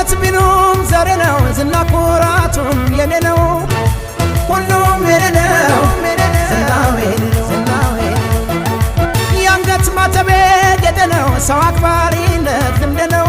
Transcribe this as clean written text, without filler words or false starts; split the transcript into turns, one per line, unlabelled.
አይነት ቢሉም ዘሬ ነው ዝና ኩራቱም የኔ ነው ሁሉም የኔ ነው ዝናው የኔ ነው የአንገት ማተቤ ጌጤ ነው ሰው አክባሪነት ልምዴ ነው